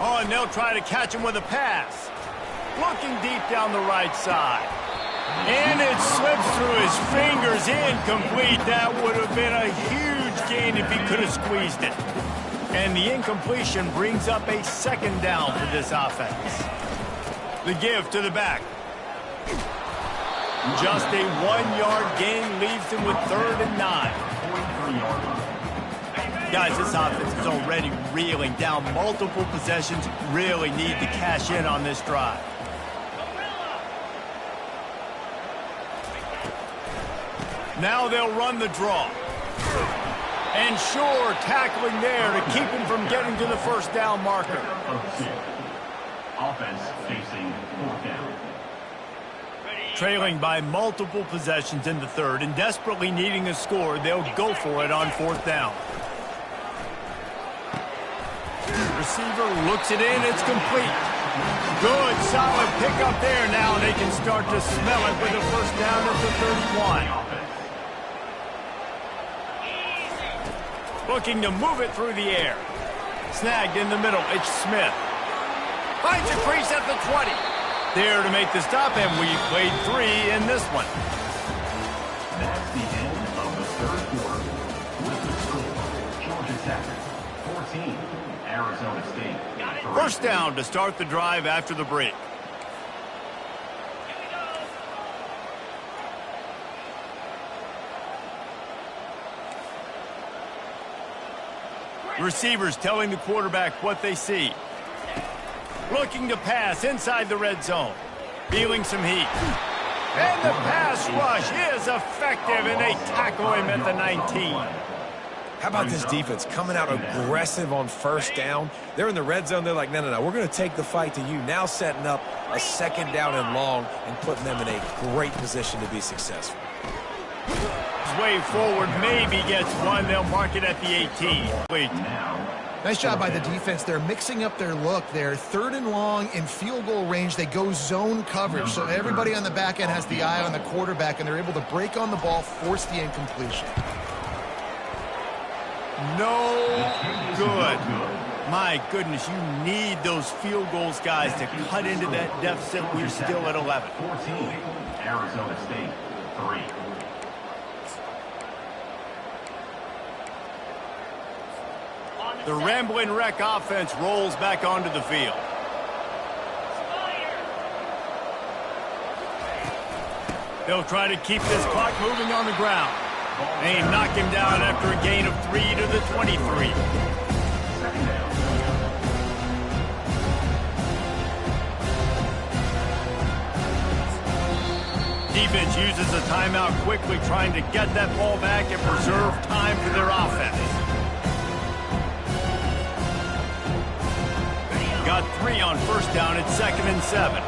Oh, and they'll try to catch him with a pass. Looking deep down the right side. And it slips through his fingers, incomplete. That would have been a huge gain if he could have squeezed it. And the incompletion brings up a second down for this offense. The give to the back. Just a 1-yard gain leaves him with 3rd and 9. Guys, this offense is already reeling down multiple possessions. Really need to cash in on this drive. Now they'll run the draw. And sure, tackling there to keep him from getting to the first down marker. Offense facing 4th down. Trailing by multiple possessions in the 3rd and desperately needing a score, they'll go for it on 4th down. Receiver looks it in, it's complete. Good, solid pickup there. Now they can start to smell it with a first down at the 31. Looking to move it through the air. Snagged in the middle, it's Smith. Finds a crease at the 20. There to make the stop, and we played 3 in this one. That's the end of the 3rd quarter. With the score, Georgia Tech 14, Arizona State 3. First down to start the drive after the break. Receivers telling the quarterback what they see. Looking to pass inside the red zone. Feeling some heat. And the pass rush is effective, and they tackle him at the 19. How about this defense coming out aggressive on first down? They're in the red zone. They're like, no, we're going to take the fight to you. Now setting up a second down and long and putting them in a great position to be successful. Way forward, maybe gets one. They'll mark it at the 18. Wait. Nice job by the defense. They're mixing up their look there. 3rd and long in field goal range. They go zone coverage. So everybody on the back end has the eye on the quarterback, and they're able to break on the ball, force the incompletion. No good. My goodness, you need those field goals, guys, to cut into that deficit. We're still at 11. 14, Arizona State, 3. The Rambling Wreck offense rolls back onto the field. They'll try to keep this clock moving on the ground. They knock him down after a gain of 3 to the 23. Defense uses a timeout quickly, trying to get that ball back and preserve time for their offense. Got 3 on first down at 2nd and 7.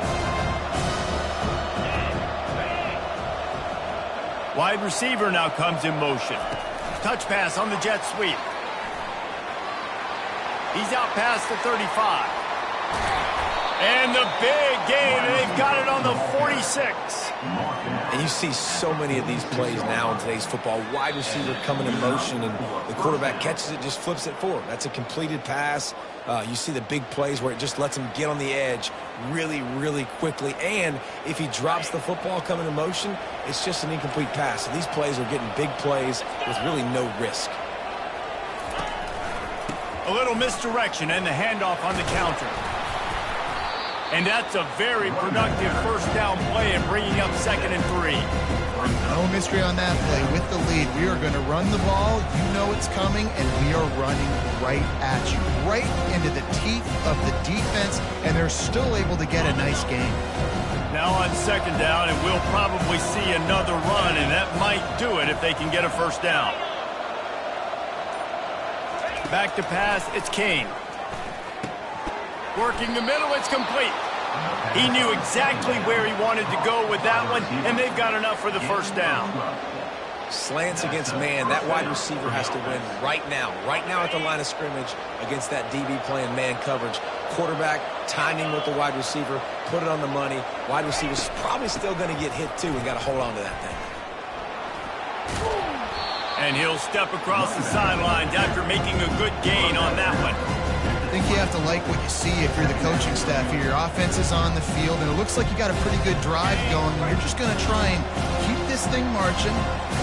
Wide receiver now comes in motion. Touch pass on the jet sweep. He's out past the 35. And the big gain, they've got it on the 46. And you see so many of these plays now in today's football. Wide receiver coming in motion, and the quarterback catches it, just flips it forward. That's a completed pass. You see the big plays where it just lets him get on the edge really, really quickly. And if he drops the football coming in motion, it's just an incomplete pass. So these plays are getting big plays with really no risk. A little misdirection and the handoff on the counter. And that's a very productive first down play and bringing up 2nd and 3. No mystery on that play. With the lead, we are going to run the ball. You know it's coming, and we are running right at you, right into the teeth of the defense, and they're still able to get a nice gain. Now on 2nd down, and we'll probably see another run, and that might do it if they can get a first down. Back to pass, it's Kane. Working the middle, it's complete. He knew exactly where he wanted to go with that one, and they've got enough for the first down. Slants against man. That wide receiver has to win right now at the line of scrimmage against that DB playing man coverage. Quarterback timing with the wide receiver, put it on the money. Wide receiver's probably still going to get hit too, and got to hold on to that thing. And he'll step across the sidelines after making a good gain on that one. I think you have to like what you see if you're the coaching staff here. Your offense is on the field, and it looks like you got a pretty good drive going. You're just going to try and keep this thing marching,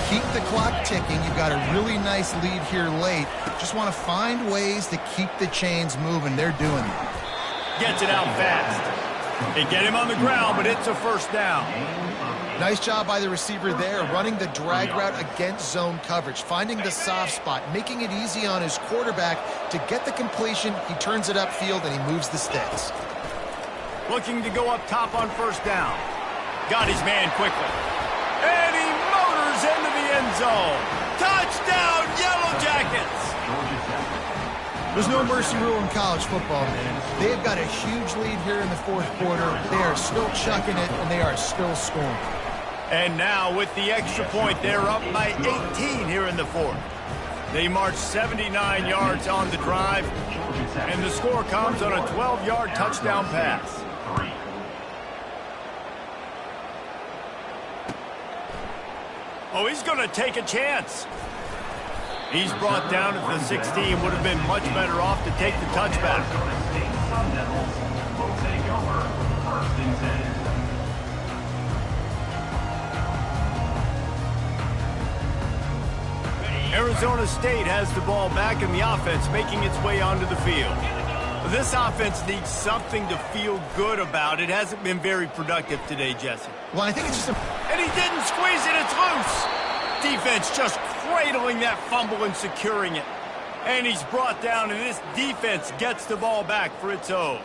keep the clock ticking. You've got a really nice lead here late. Just want to find ways to keep the chains moving. They're doing that. Gets it out fast. They get him on the ground, but it's a first down. Nice job by the receiver there, running the drag route against zone coverage, finding the soft spot, making it easy on his quarterback to get the completion. He turns it upfield, and he moves the sticks. Looking to go up top on first down. Got his man quickly. And he motors into the end zone. Touchdown, Yellow Jackets! There's no mercy rule in college football, man. They've got a huge lead here in the 4th quarter. They are still chucking it, and they are still scoring. And now with the extra point, they're up by 18 here in the 4th. They march 79 yards on the drive, and the score comes on a 12-yard touchdown pass. Oh, he's going to take a chance. He's brought down at the 16. Would have been much better off to take the touchback. Arizona State has the ball back, and the offense making its way onto the field. This offense needs something to feel good about. It hasn't been very productive today, Jesse. Well, I think it's just a... And he didn't squeeze it. It's loose. Defense just cradling that fumble and securing it. And he's brought down, and this defense gets the ball back for its own.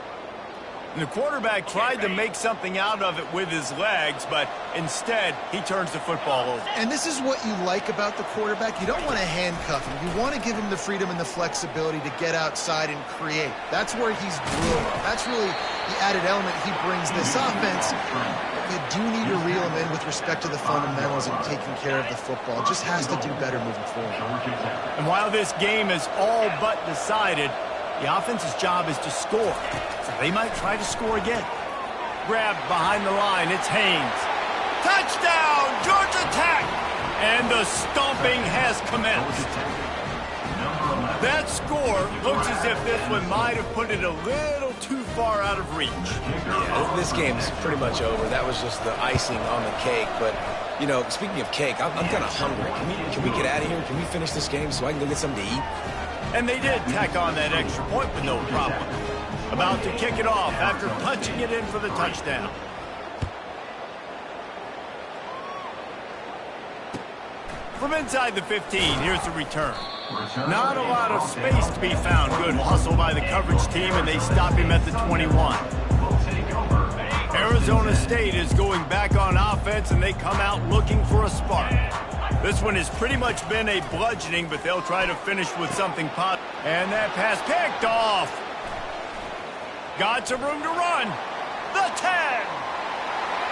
And the quarterback tried to make something out of it with his legs, but instead, he turns the football over. And this is what you like about the quarterback. You don't want to handcuff him. You want to give him the freedom and the flexibility to get outside and create. That's where he's brilliant. That's really the added element he brings this offense. You do need to reel him in with respect to the fundamentals and taking care of the football. Just has to do better moving forward. And while this game is all but decided, the offense's job is to score. So they might try to score again. Grabbed behind the line, it's Haynes. Touchdown, Georgia Tech! And the stomping has commenced. That score looks as if this one might have put it a little too far out of reach. Yeah, this game's pretty much over. That was just the icing on the cake. But, you know, speaking of cake, I'm kind of hungry. Can we get out of here? Can we finish this game so I can go get something to eat? And they did tack on that extra point with no problem. About to kick it off after punching it in for the touchdown. From inside the 15, here's the return. Not a lot of space to be found. Good hustle by the coverage team, and they stop him at the 21. Arizona State is going back on offense, and they come out looking for a spark. This one has pretty much been a bludgeoning, but they'll try to finish with something positive. And that pass picked off. Got some room to run. The 10.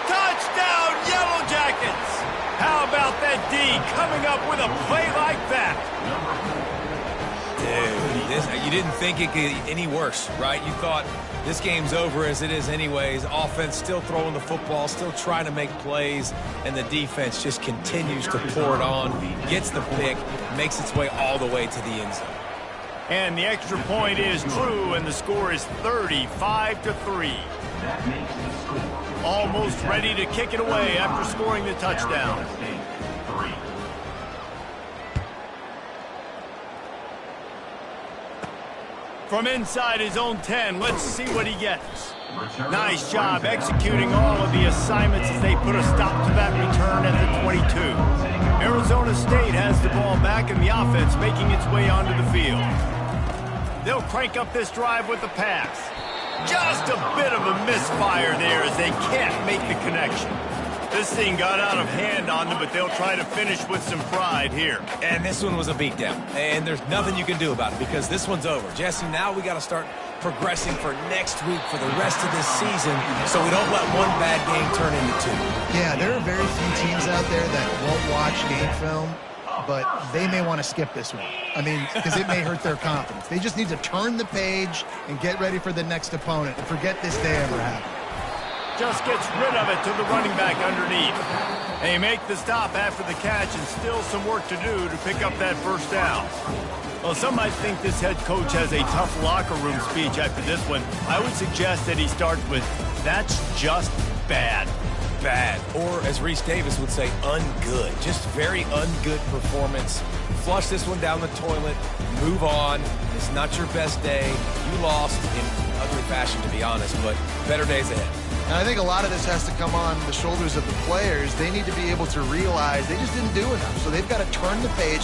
Touchdown, Yellow Jackets. How about that D coming up with a play like that? Dude, you didn't think it could get any worse, right? You thought this game's over as it is anyways. Offense still throwing the football, still trying to make plays, and the defense just continues to pour it on, gets the pick, makes its way all the way to the end zone. And the extra point is true, and the score is 35-3. That makes the score. Almost ready to kick it away after scoring the touchdown. From inside his own 10, let's see what he gets. Nice job executing all of the assignments as they put a stop to that return at the 22. Arizona State has the ball back in the offense, making its way onto the field. They'll crank up this drive with the pass. Just a bit of a misfire there as they can't make the connection. This thing got out of hand on them, but they'll try to finish with some pride here. And this one was a beatdown, and there's nothing you can do about it because this one's over. Jesse, now we got to start progressing for next week for the rest of this season so we don't let one bad game turn into two. Yeah, there are very few teams out there that won't watch game film, but they may want to skip this one. I mean, because it may hurt their confidence. They just need to turn the page and get ready for the next opponent and forget this day ever happened. Just gets rid of it to the running back underneath. They make the stop after the catch and still some work to do to pick up that first down. Well, some might think this head coach has a tough locker room speech after this one. I would suggest that he starts with, "That's just bad." Bad, or as Reese Davis would say, ungood. Just very ungood performance. Flush this one down the toilet, move on. It's not your best day. You lost in ugly fashion, to be honest, but better days ahead. And I think a lot of this has to come on the shoulders of the players. They need to be able to realize they just didn't do enough. So they've got to turn the page.